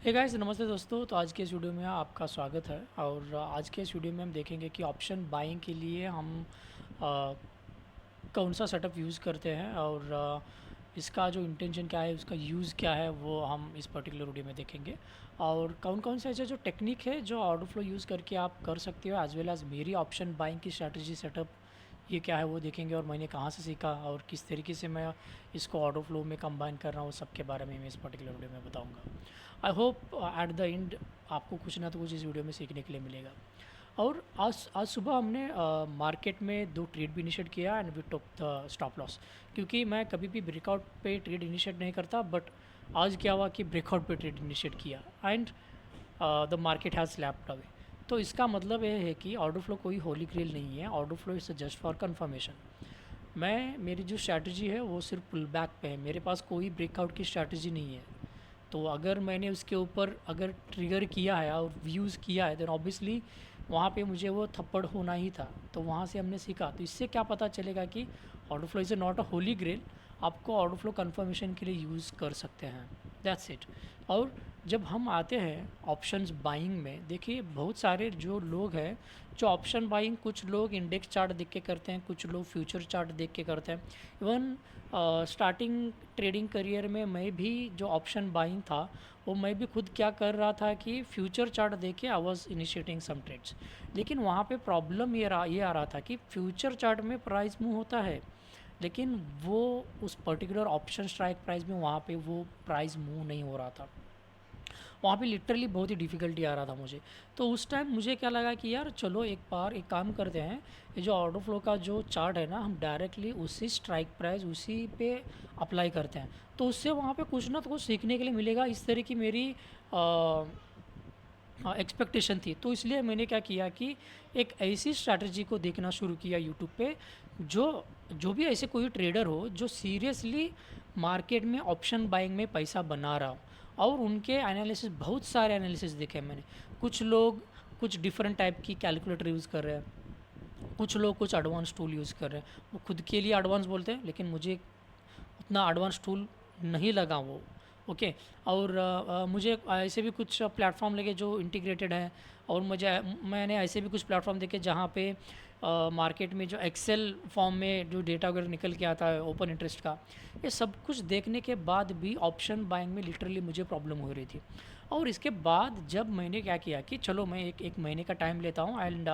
Hey guys, नमस्ते दोस्तों। तो आज के इस वीडियो में आपका स्वागत है। और आज के इस वीडियो में हम देखेंगे कि ऑप्शन बाइंग के लिए हम अ, कौन सा सेटअप यूज़ करते हैं और इसका जो इंटेंशन क्या है, उसका यूज़ क्या है, वो हम इस पर्टिकुलर वीडियो में देखेंगे। और कौन कौन से ऐसे जो टेक्निक है जो ऑर्डर फ्लो यूज़ करके आप कर सकते हो, एज वेल एज़ मेरी ऑप्शन बाइंग की स्ट्रैटेजी सेटअप ये क्या है वो देखेंगे, और मैंने कहाँ से सीखा और किस तरीके से मैं इसको ऑर्डर फ्लो में कंबाइन कर रहा हूँ, सब के बारे में मैं इस पर्टिकुलर वीडियो में बताऊँगा। I hope at the end आपको कुछ ना तो कुछ इस वीडियो में सीखने के लिए मिलेगा। और आज आज सुबह हमने मार्केट में 2 ट्रेड भी इनिशिएट किया and we took the stop loss. क्योंकि मैं कभी भी ब्रेकआउट पे ट्रेड इनिशिएट नहीं करता, बट आज क्या हुआ कि ब्रेकआउट पे ट्रेड इनिशिएट किया and the market has slapped away. तो इसका मतलब ये है कि ऑर्डर फ्लो कोई होली ग्रेल नहीं है, order flow is just for confirmation. मेरी जो स्ट्रैटेजी है वो सिर्फ पुल बैक पे है, मेरे पास कोई ब्रेकआउट की स्ट्रैटेजी नहीं है। तो अगर मैंने उसके ऊपर अगर ट्रिगर किया है और व्यूज़ किया है, देन ऑब्वियसली वहाँ पे मुझे वो थप्पड़ होना ही था। तो वहाँ से हमने सीखा। तो इससे क्या पता चलेगा कि order flow is not a holy grail, आपको ऑर्डर फ्लो कंफर्मेशन के लिए यूज़ कर सकते हैं, दैट्स इट। और जब हम आते हैं ऑप्शंस बाइंग में, देखिए बहुत सारे जो लोग हैं जो ऑप्शन बाइंग, कुछ लोग इंडेक्स चार्ट देख के करते हैं, कुछ लोग फ्यूचर चार्ट देख के करते हैं। इवन स्टार्टिंग ट्रेडिंग करियर में मैं भी जो ऑप्शन बाइंग था, वो मैं भी खुद क्या कर रहा था कि फ्यूचर चार्ट देख के I was initiating some trades. लेकिन वहाँ पे प्रॉब्लम ये आ रहा था कि फ्यूचर चार्ट में प्राइस मूव होता है, लेकिन वो उस पर्टिकुलर ऑप्शन स्ट्राइक प्राइस में वहाँ पे वो प्राइस मूव नहीं हो रहा था। वहाँ पे लिटरली बहुत ही डिफ़िकल्टी आ रहा था मुझे। तो उस टाइम मुझे क्या लगा कि यार चलो एक बार एक काम करते हैं, ये जो ऑर्डर फ्लो का जो चार्ट है ना, हम डायरेक्टली उसी स्ट्राइक प्राइस उसी पे अप्लाई करते हैं। तो उससे वहाँ पे कुछ ना तो कुछ सीखने के लिए मिलेगा, इस तरह की मेरी एक्सपेक्टेशन थी। तो इसलिए मैंने क्या किया कि एक ऐसी स्ट्रैटेजी को देखना शुरू किया यूट्यूब पे, जो जो भी ऐसे कोई ट्रेडर हो जो सीरियसली मार्केट में ऑप्शन बाइंग में पैसा बना रहा हो। और उनके एनालिसिस, बहुत सारे एनालिसिस देखे मैंने। कुछ लोग कुछ डिफरेंट टाइप की कैलकुलेटर यूज़ कर रहे हैं, कुछ लोग कुछ एडवांस टूल यूज़ कर रहे हैं। वो खुद के लिए एडवांस बोलते हैं, लेकिन मुझे उतना एडवांस टूल नहीं लगा वो। ओके। और मुझे ऐसे भी कुछ प्लेटफॉर्म लगे जो इंटीग्रेटेड हैं। और मैंने ऐसे भी कुछ प्लेटफॉर्म देखे जहाँ पे मार्केट में जो एक्सेल फॉर्म में जो डेटा वगैरह निकल के आता है ओपन इंटरेस्ट का, ये सब कुछ देखने के बाद भी ऑप्शन बाइंग में लिटरली मुझे प्रॉब्लम हो रही थी। और इसके बाद जब मैंने क्या किया कि चलो मैं एक महीने का टाइम लेता हूँ एंड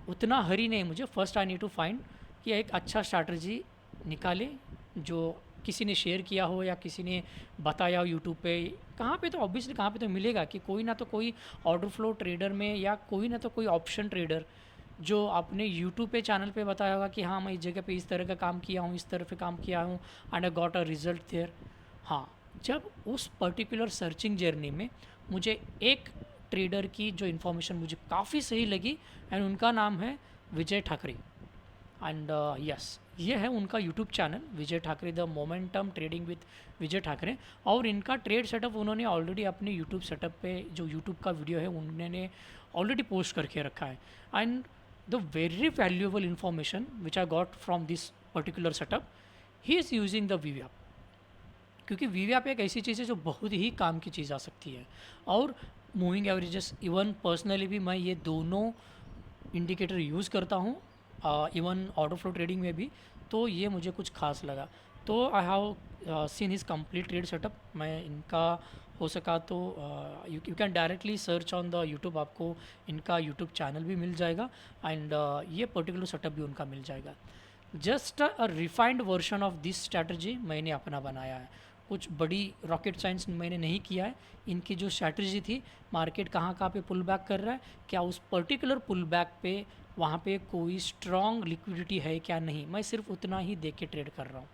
उतना हरी नहीं मुझे, first I need to find कि एक अच्छा स्ट्रैटेजी निकाले जो किसी ने शेयर किया हो या किसी ने बताया हो यूट्यूब पे। कहाँ पे तो ऑब्वियसली कहाँ पे तो मिलेगा कि कोई ना तो कोई ऑर्डर फ्लो ट्रेडर में, या कोई ना तो कोई ऑप्शन ट्रेडर जो आपने यूट्यूब पे चैनल पे बताया होगा कि हाँ मैं इस जगह पे इस तरह का काम किया हूँ, इस तरह पे काम किया हूँ and I got a result there. हाँ, जब उस पर्टिकुलर सर्चिंग जर्नी में मुझे एक ट्रेडर की जो इन्फॉर्मेशन मुझे काफ़ी सही लगी, एंड उनका नाम है विजय ठाकरे। एंड यस, ये है उनका YouTube channel, Vijay Thackeray the momentum trading with Vijay Thackeray. और इनका ट्रेड सेटअप उन्होंने ऑलरेडी अपने यूट्यूब सेटअप पे, जो यूट्यूब का वीडियो है उन्होंने ऑलरेडी पोस्ट करके रखा है। And the very valuable information which I got from this particular setup, he is using the वीवैप। क्योंकि वीवैप एक ऐसी चीज़ है जो बहुत ही काम की चीज़ आ सकती है। और मूविंग एवरेजेस, इवन पर्सनली भी मैं ये दोनों इंडिकेटर यूज़ करता हूँ, इवन ऑर्डर फ्लो ट्रेडिंग में भी। तो ये मुझे कुछ खास लगा। तो I have seen his complete trade setup. मैं इनका हो सका तो you can directly search on the YouTube, आपको इनका यूट्यूब चैनल भी मिल जाएगा एंड ये पर्टिकुलर सेटअप भी उनका मिल जाएगा। Just a refined version of this strategy मैंने अपना बनाया है। कुछ बड़ी रॉकेट साइंस मैंने नहीं किया है। इनकी जो स्ट्रैटेजी थी, मार्केट कहाँ कहाँ पे पुल बैक कर रहा है, क्या उस पर्टिकुलर पुल बैक पे वहाँ पे कोई स्ट्रॉन्ग लिक्विडिटी है क्या नहीं, मैं सिर्फ उतना ही देख के ट्रेड कर रहा हूँ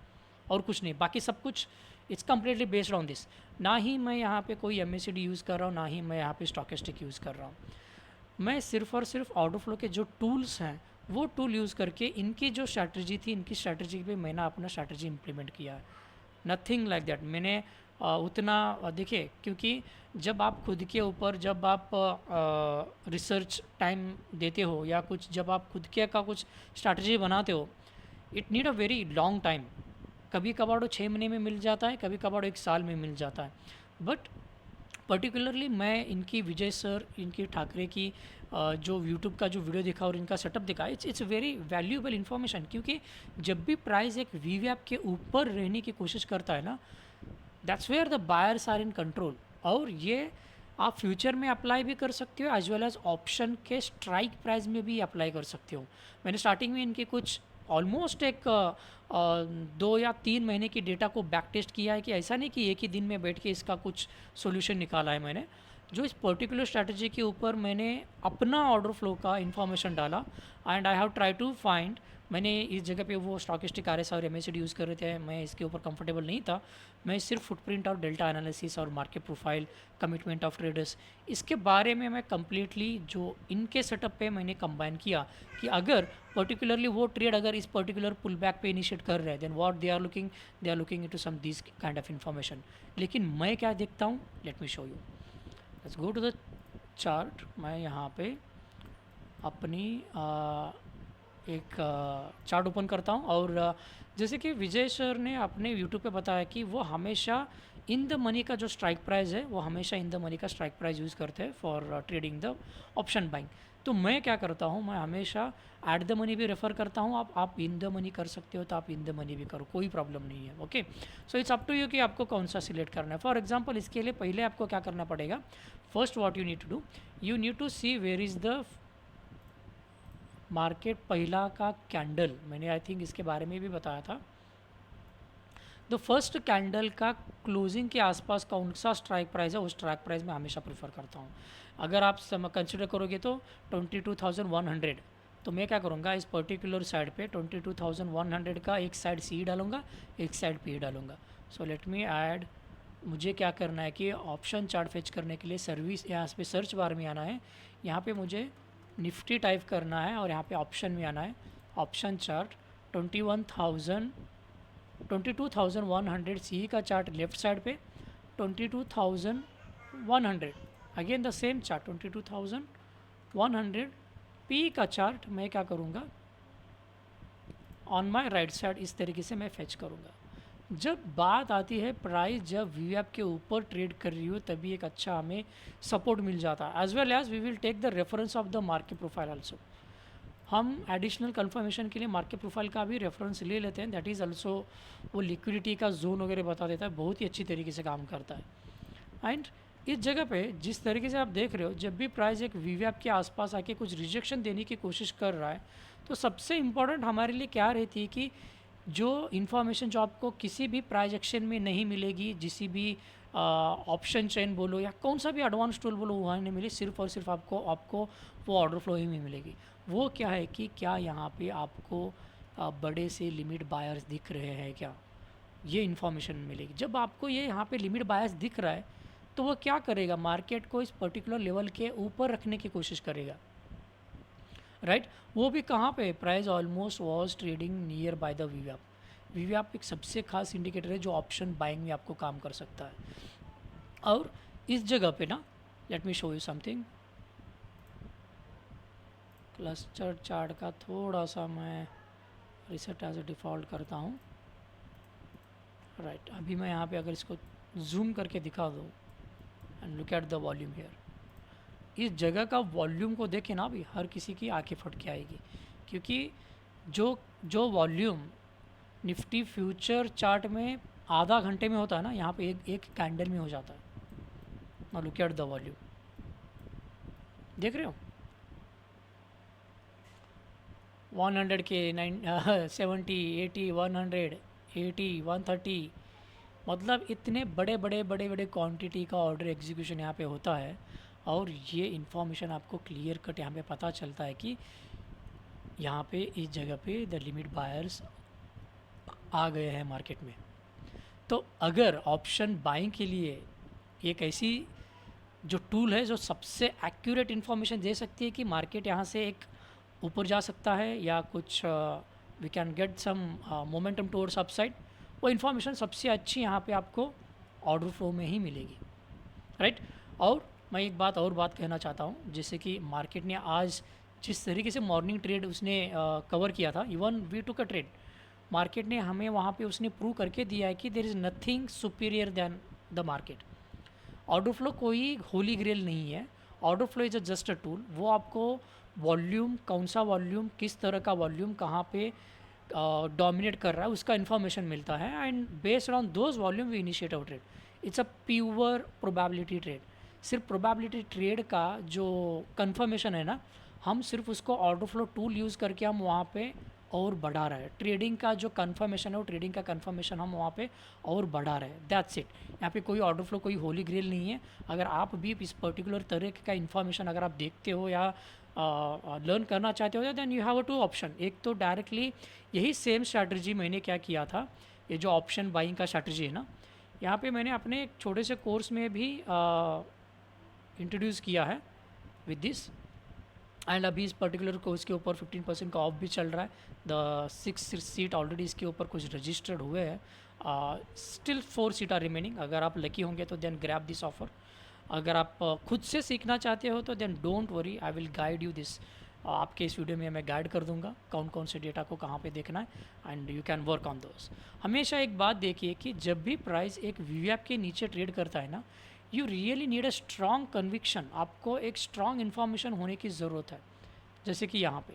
और कुछ नहीं। बाकी सब कुछ it's completely based on this. ना ही मैं यहाँ पे कोई एमएसीडी यूज़ कर रहा हूँ, ना ही मैं यहाँ पे स्टॉकेस्टिक यूज़ कर रहा हूँ। मैं सिर्फ़ और सिर्फ ऑर्डर फ्लो के जो टूल्स हैं वो टूल यूज़ करके इनकी जो स्ट्रैटेजी थी, इनकी स्ट्रैटेजी पे मैंने अपना स्ट्रैटेजी इम्प्लीमेंट किया है। Nothing like that. मैंने उतना देखिए, क्योंकि जब आप खुद के ऊपर, जब आप रिसर्च टाइम देते हो या कुछ, जब आप खुद के का कुछ स्ट्रैटेजी बनाते हो, it need a very long time. कभी कभार वो 6 महीने में मिल जाता है, कभी कभार 1 साल में मिल जाता है, बट पर्टिकुलरली मैं इनकी विजय सर, इनकी ठाकरे की जो यूट्यूब का जो वीडियो देखा और इनका सेटअप देखा, इट्स वेरी वैल्यूएबल इन्फॉर्मेशन, क्योंकि जब भी प्राइस एक वीवैप के ऊपर रहने की कोशिश करता है ना, that's where the buyers are in control. और ये आप फ्यूचर में अप्लाई भी कर सकते हो एज वेल एज ऑप्शन के स्ट्राइक प्राइस में भी अप्लाई कर सकते हो। मैंने स्टार्टिंग में इनके कुछ ऑलमोस्ट एक 2 या 3 महीने की डेटा को बैक टेस्ट किया है, कि ऐसा नहीं कि एक ही दिन में बैठ के इसका कुछ सॉल्यूशन निकाला है मैंने। जो इस पर्टिकुलर स्ट्रैटेजी के ऊपर मैंने अपना ऑर्डर फ्लो का इन्फॉर्मेशन डाला, and I have try to find, मैंने इस जगह पे वो स्टॉकिस्टिक आरएसआई और एमएसीडी यूज़ कर रहे थे, मैं इसके ऊपर कंफर्टेबल नहीं था। मैं सिर्फ फुटप्रिंट और डेल्टा एनालिसिस और market profile, commitment of traders, इसके बारे में मैं कम्प्लीटली जो इनके सेटअप पे मैंने कंबाइन किया, कि अगर पर्टिकुलरली वो ट्रेड अगर इस पर्टिकुलर पुल बैक पे इनिशिएट कर रहे हैं, then what they are looking into some this kind of information. लेकिन मैं क्या देखता हूँ, let me show you. Let's go to the chart. मैं यहाँ पे अपनी एक चार्ट ओपन करता हूँ, और जैसे कि विजय सर ने अपने यूट्यूब पे बताया कि वो हमेशा इन द मनी का जो स्ट्राइक प्राइस है, वो हमेशा इन द मनी का स्ट्राइक प्राइस यूज़ करते हैं for trading the option buying. तो मैं क्या करता हूँ, मैं हमेशा एट द मनी भी रेफ़र करता हूँ। आप इन द मनी कर सकते हो तो आप इन द मनी भी करो, कोई प्रॉब्लम नहीं है। Okay, so it's up to you कि आपको कौन सा सिलेक्ट करना है। फॉर एग्जांपल, इसके लिए पहले आपको क्या करना पड़ेगा, first what you need to do, you need to see where is the market पहला का कैंडल। मैंने आई थिंक इसके बारे में भी बताया था। द फर्स्ट कैंडल का क्लोजिंग के आसपास कौन सा स्ट्राइक प्राइस है, उस स्ट्राइक प्राइस में हमेशा प्रेफर करता हूँ। अगर आप कंसिडर करोगे तो 22,100, तो मैं क्या करूँगा, इस पर्टिकुलर साइड पे 22,100 का एक साइड सी डालूंगा, एक साइड पी डालूंगा। सो लेट मी ऐड, मुझे क्या करना है कि ऑप्शन चार्ट फेच करने के लिए सर्विस, यहाँ पे सर्च बार में आना है, यहाँ पे मुझे निफ्टी टाइप करना है, और यहाँ पे ऑप्शन में आना है, ऑप्शन चार्ट 22,100 सी का चार्ट लेफ्ट साइड पे, 22,100 again the same chart 22,100 P का चार्ट मैं क्या करूँगा, ऑन माय राइट साइड इस तरीके से मैं फेच करूँगा। जब बात आती है प्राइस जब वीएप के ऊपर ट्रेड कर रही हो, तभी एक अच्छा हमें सपोर्ट मिल जाता है। As well as we will take the reference of the market profile also. हम एडिशनल कंफर्मेशन के लिए मार्केट प्रोफाइल का भी रेफरेंस ले लेते हैं, दैट इज़ आल्सो, वो लिक्विडिटी का जोन वगैरह बता देता है, बहुत ही अच्छी तरीके से काम करता है। एंड इस जगह पे जिस तरीके से आप देख रहे हो, जब भी प्राइस एक वीवैप के आसपास आके कुछ रिजेक्शन देने की कोशिश कर रहा है, तो सबसे इम्पॉर्टेंट हमारे लिए क्या रहती है कि जो इन्फॉर्मेशन जो आपको किसी भी प्राइस एक्शन में नहीं मिलेगी, किसी भी ऑप्शन चेन बोलो या कौन सा भी एडवांस टूल बोलो, वहाँ नहीं मिले, सिर्फ और सिर्फ आपको वो ऑर्डर फ्लो ही में मिलेगी। वो क्या है कि क्या यहाँ पे आपको बड़े से लिमिट बायर्स दिख रहे हैं क्या, ये इन्फॉर्मेशन मिलेगी। जब आपको ये यहाँ पे लिमिट बायर्स दिख रहा है, तो वो क्या करेगा, मार्केट को इस पर्टिकुलर लेवल के ऊपर रखने की कोशिश करेगा, राइट। वो भी कहाँ पे, price almost was trading near by the वीवैप। वीवैप एक सबसे खास इंडिकेटर है जो ऑप्शन बाइंग में आपको काम कर सकता है। और इस जगह पे ना, late me show you something, cluster chart का थोड़ा सा मैं रिसेट एज अ डिफ़ॉल्ट करता हूँ, राइट। अभी मैं यहाँ पे अगर इसको जूम करके दिखा दूँ and look at the volume here, इस जगह का वॉल्यूम को देखें ना, अभी हर किसी की आंखें फट के आएगी, क्योंकि जो वॉल्यूम निफ्टी फ्यूचर चार्ट में आधा घंटे में होता है ना, यहाँ पे एक कैंडल में हो जाता है ना। लुक एट द वॉल्यूम, देख रहे हो, 100 के 70 80 100 80 130, मतलब इतने बड़े क्वांटिटी का ऑर्डर एग्जीक्यूशन यहाँ पे होता है। और ये इन्फॉर्मेशन आपको क्लियर कट यहाँ पे पता चलता है कि यहाँ पे इस जगह पे द लिमिट बायर्स आ गए हैं मार्केट में। तो अगर ऑप्शन बाइंग के लिए एक ऐसी जो टूल है जो सबसे एक्यूरेट इन्फॉर्मेशन दे सकती है कि मार्केट यहाँ से एक ऊपर जा सकता है या कुछ we can get some momentum towards upside, वो इन्फॉर्मेशन सबसे अच्छी यहाँ पे आपको ऑर्डर फ्लो में ही मिलेगी, राइट। और मैं एक बात कहना चाहता हूँ, जैसे कि मार्केट ने आज जिस तरीके से मॉर्निंग ट्रेड उसने कवर किया था, इवन वी टू का ट्रेड, मार्केट ने हमें वहाँ पे उसने प्रूव करके दिया है कि there is nothing superior than the market. Order flow कोई होली ग्रेल नहीं है, order flow is just a tool. वो आपको वॉल्यूम, कौन सा वॉल्यूम, किस तरह का वॉल्यूम कहाँ पे डोमिनेट कर रहा है, उसका इन्फॉर्मेशन मिलता है, and based on those volume we initiate our trade. It's a pure probability trade. सिर्फ प्रोबेबिलिटी ट्रेड का जो कंफर्मेशन है ना, हम सिर्फ उसको ऑर्डर फ्लो टूल यूज़ करके हम वहाँ पे और बढ़ा रहे हैं। ट्रेडिंग का जो कंफर्मेशन है, वो ट्रेडिंग का कंफर्मेशन हम वहाँ पे और बढ़ा रहे हैं, दैट्स इट। यहाँ पे कोई ऑर्डर फ्लो, कोई होली ग्रेल नहीं है। अगर आप भी इस पर्टिकुलर तरह का इन्फॉर्मेशन अगर आप देखते हो या लर्न करना चाहते हो, then you have a two option. एक तो डायरेक्टली यही सेम स्ट्रैटेजी मैंने क्या किया था, ये जो ऑप्शन बाइंग का स्ट्रैटेजी है ना, यहाँ पे मैंने अपने एक छोटे से कोर्स में भी इंट्रोड्यूस किया है विद दिस। एंड अभी इस पर्टिकुलर कोर्स के ऊपर 15% का ऑफ भी चल रहा है। द 6 सीट ऑलरेडी इसके ऊपर कुछ रजिस्टर्ड हुए हैं, स्टिल 4 सीट आर रिमेनिंग। अगर आप लकी होंगे तो देन ग्रैब दिस ऑफर। अगर आप खुद से सीखना चाहते हो तो then don't worry, I will guide you this. आपके इस वीडियो में मैं गाइड कर दूंगा कौन कौन से डेटा को कहाँ पे देखना है, and you can work on those. हमेशा एक बात देखिए कि जब भी प्राइस एक वीवैप के नीचे ट्रेड करता है ना, you really need a strong conviction. आपको एक स्ट्रॉन्ग इन्फॉर्मेशन होने की ज़रूरत है। जैसे कि यहाँ पे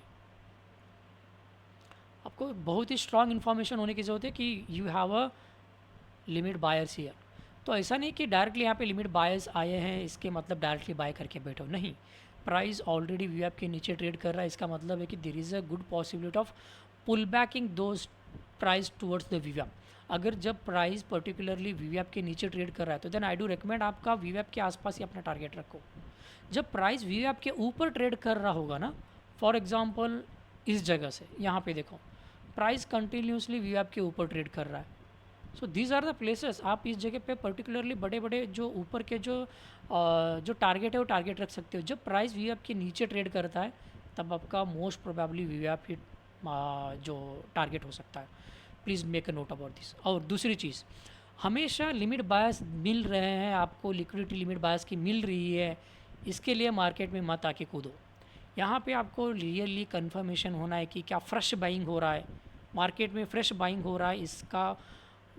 आपको बहुत ही स्ट्रॉन्ग इन्फॉर्मेशन होने की ज़रूरत है कि you have a limit buyers here. तो ऐसा नहीं कि डायरेक्टली यहाँ पे लिमिट बायर्स आए हैं इसके मतलब डायरेक्टली बाय करके बैठो, नहीं। प्राइस ऑलरेडी वीवैप के नीचे ट्रेड कर रहा है, इसका मतलब है कि there is a good possibility of pull backing those price towards the वीवैप। अगर जब प्राइस पर्टिकुलरली वीवैप के नीचे ट्रेड कर रहा है तो देन आई डू रिकमेंड आपका वीवैप के आसपास ही अपना टारगेट रखो। जब प्राइस वीवैप के ऊपर ट्रेड कर रहा होगा ना, फॉर एग्जांपल इस जगह से यहाँ पे देखो, प्राइस कंटिन्यूसली वीवैप के ऊपर ट्रेड कर रहा है। So these are the places, आप इस जगह पे पर्टिकुलरली बड़े बड़े जो ऊपर के जो टारगेट है वो टारगेट रख सकते हो। जब प्राइस वीवैप के नीचे ट्रेड करता है तब आपका मोस्ट प्रोबेबली वीवैप ही जो टारगेट हो सकता है। Please make a note about this. और दूसरी चीज़, हमेशा लिमिट बायस मिल रहे हैं आपको, लिक्विडिटी लिमिट बायस की मिल रही है, इसके लिए मार्केट में मत आके कूदो। यहाँ पे आपको रियली कंफर्मेशन होना है कि क्या फ्रेश बाइंग हो रहा है, मार्केट में फ्रेश बाइंग हो रहा है। इसका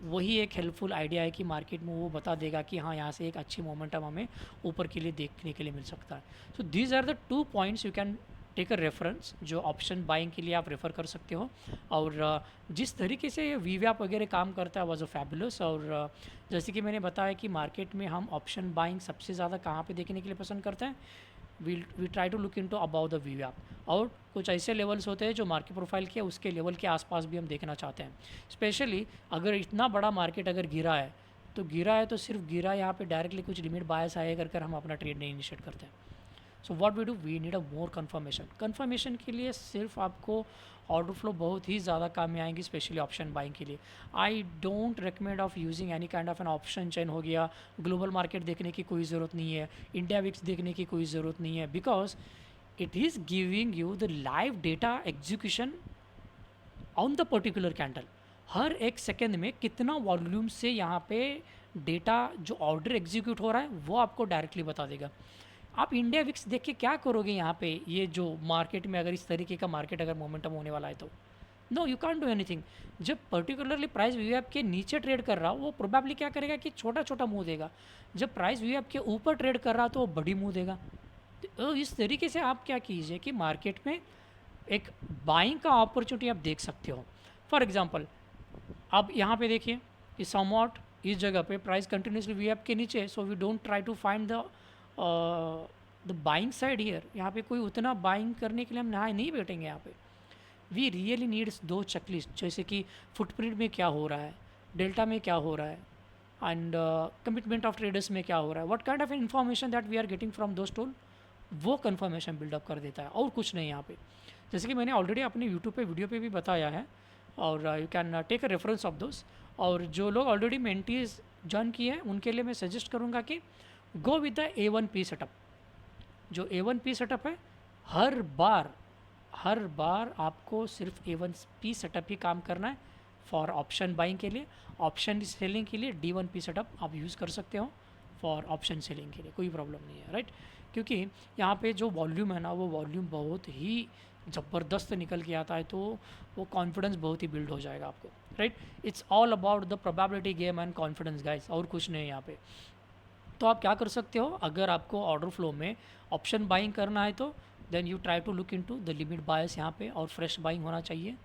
वही एक हेल्पफुल आइडिया है कि मार्केट में वो बता देगा कि हाँ यहाँ से एक अच्छी मोमेंटम हमें ऊपर के लिए देखने के लिए मिल सकता है। So these are the 2 points you can take a reference, जो ऑप्शन बाइंग के लिए आप रेफ़र कर सकते हो। और जिस तरीके से ये वीवैप वगैरह काम करता है वाज अ फैबुलस। और जैसे कि मैंने बताया कि मार्केट में हम ऑप्शन बाइंग सबसे ज़्यादा कहाँ पे देखने के लिए पसंद करते हैं, we try to look into about the वीवैप। और कुछ ऐसे लेवल्स होते हैं जो मार्केट प्रोफाइल के उसके लेवल के आसपास भी हम देखना चाहते हैं। स्पेशली अगर इतना बड़ा मार्केट अगर गिरा है तो गिरा है तो सिर्फ गिरा, यहाँ पे डायरेक्टली कुछ लिमिट बायस आए कर हम अपना ट्रेड नहीं इनिशिएट करते हैं। So what we do, we need a more confirmation के लिए सिर्फ आपको ऑर्डर फ्लो बहुत ही ज़्यादा काम में आएंगी, स्पेशली ऑप्शन बाइंग के लिए। I don't recommend of using any kind of an option chain. हो गया ग्लोबल मार्केट देखने की कोई ज़रूरत नहीं है, इंडिया विक्स देखने की कोई ज़रूरत नहीं है, because it is giving you the live data execution on the particular candle. हर एक सेकेंड में कितना वॉल्यूम से यहाँ पे डेटा जो ऑर्डर एग्जीक्यूट हो रहा है वो आपको डायरेक्टली बता देगा। आप इंडिया विक्स देख के क्या करोगे यहाँ पे, ये जो मार्केट में अगर इस तरीके का मार्केट अगर मोमेंटम होने वाला है तो no, you can't do anything. जब पर्टिकुलरली प्राइस वीवैप के नीचे ट्रेड कर रहा हो वो प्रोबेबली क्या करेगा कि छोटा छोटा मूव देगा। जब प्राइस वीवैप के ऊपर ट्रेड कर रहा तो वो बड़ी मूव देगा। तो इस तरीके से आप क्या कीजिए कि मार्केट में एक बाइंग का अपॉर्चुनिटी आप देख सकते हो। फॉर एग्जांपल अब यहाँ पे देखिए इस समवॉट इस जगह पे प्राइस कंटिन्यूसली वीवैप के नीचे, so we don't try to find the buying side here. यहाँ पे कोई उतना बाइंग करने के लिए हम नहाए नहीं बैठेंगे। यहाँ पे वी रियली नीड्स 2 चेकलिस्ट, जैसे कि फुटप्रिंट में क्या हो रहा है, डेल्टा में क्या हो रहा है, एंड कमिटमेंट ऑफ ट्रेडर्स में क्या हो रहा है, what kind of information that we are getting from those tool, वो कन्फर्मेशन बिल्डअप कर देता है और कुछ नहीं यहाँ पे। जैसे कि मैंने ऑलरेडी अपने यूट्यूब पे वीडियो पे भी बताया है, और you can take a reference of those. और जो लोग ऑलरेडी मेंटीज ज्वाइन किए हैं उनके लिए मैं सजेस्ट करूँगा कि go with the A1P setup. जो A1P सेटअप है, हर बार आपको सिर्फ A1P सेटअप ही काम करना है। फॉर ऑप्शन बाइंग के लिए, ऑप्शन सेलिंग के लिए D1P सेटअप आप यूज़ कर सकते हो। फॉर ऑप्शन सेलिंग के लिए कोई प्रॉब्लम नहीं है, राइट। क्योंकि यहाँ पे जो वॉल्यूम है ना, वो वॉल्यूम बहुत ही ज़बरदस्त निकल के आता है, तो वो कॉन्फिडेंस बहुत ही बिल्ड हो जाएगा आपको, right. It's all about the probability game and confidence guys, और कुछ नहीं यहाँ पे। तो आप क्या कर सकते हो, अगर आपको ऑर्डर फ्लो में ऑप्शन बाइंग करना है तो then you try to look into the limit bias यहाँ पे, और फ्रेश बाइंग होना चाहिए।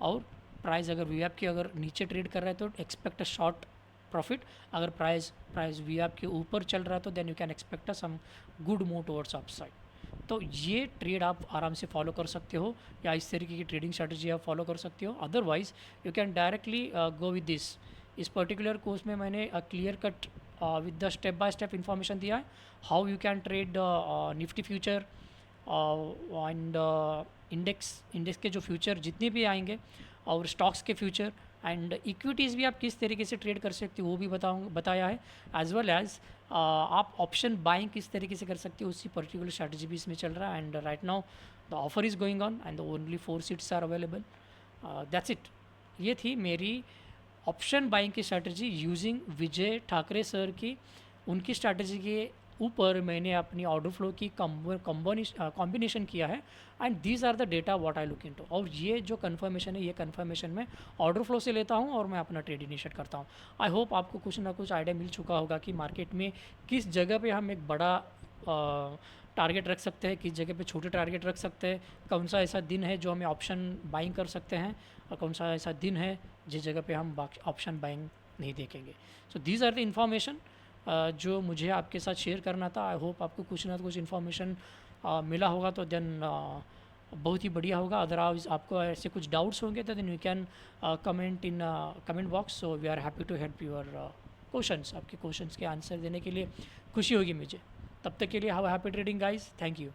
और प्राइस अगर वी की अगर नीचे ट्रेड कर रहा है तो एक्सपेक्ट अ शॉर्ट प्रॉफिट, अगर प्राइस वी के ऊपर चल रहा है तो then you can expect a some good move towards upside. तो ये ट्रेड आप आराम से फॉलो कर सकते हो, या इस तरीके की ट्रेडिंग स्ट्रेटजी आप फॉलो कर सकते हो। Otherwise you can directly go with this. इस पर्टिकुलर कोर्स में मैंने clear cut with the step by step information दिया है, how you can trade Nifty future and index के जो फ्यूचर जितने भी आएंगे, और स्टॉक्स के फ्यूचर एंड इक्विटीज़ भी आप किस तरीके से ट्रेड कर सकते हो वो भी बताया है, एज वेल एज आप ऑप्शन बाइंग किस तरीके से कर सकते हो, उसी पर्टिकुलर स्ट्रैटेजी भी इसमें चल रहा है। And right now the offer is going on and only 4 seats are available. That's it. ये थी मेरी ऑप्शन बाइंग की strategy using Vijay Thackeray sir की। उनकी स्ट्रैटेजी के ऊपर मैंने अपनी ऑर्डर फ्लो की कॉम्बिनेशन किया है, and these are the data what I look into. और ये जो कन्फर्मेशन है, ये कन्फर्मेशन मैं ऑर्डर फ्लो से लेता हूँ और मैं अपना ट्रेड इनिशिएट करता हूँ। आई होप आपको कुछ ना कुछ आइडिया मिल चुका होगा कि मार्केट में किस जगह पे हम एक बड़ा टारगेट रख सकते हैं, किस जगह पे छोटे टारगेट रख सकते हैं, कौन सा ऐसा दिन है जो हमें ऑप्शन बाइंग कर सकते हैं, और कौन सा ऐसा दिन है जिस जगह पे हम ऑप्शन बाइंग नहीं देखेंगे। So these are the information जो मुझे आपके साथ शेयर करना था। आई होप आपको कुछ ना कुछ इन्फॉर्मेशन मिला होगा, तो देन बहुत ही बढ़िया होगा। अदरवाइज आपको ऐसे कुछ डाउट्स होंगे तो then you can comment in comment box. So we are happy to help your questions. आपके क्वेश्चंस के आंसर देने के लिए खुशी होगी मुझे। तब तक के लिए have happy trading guys, thank you.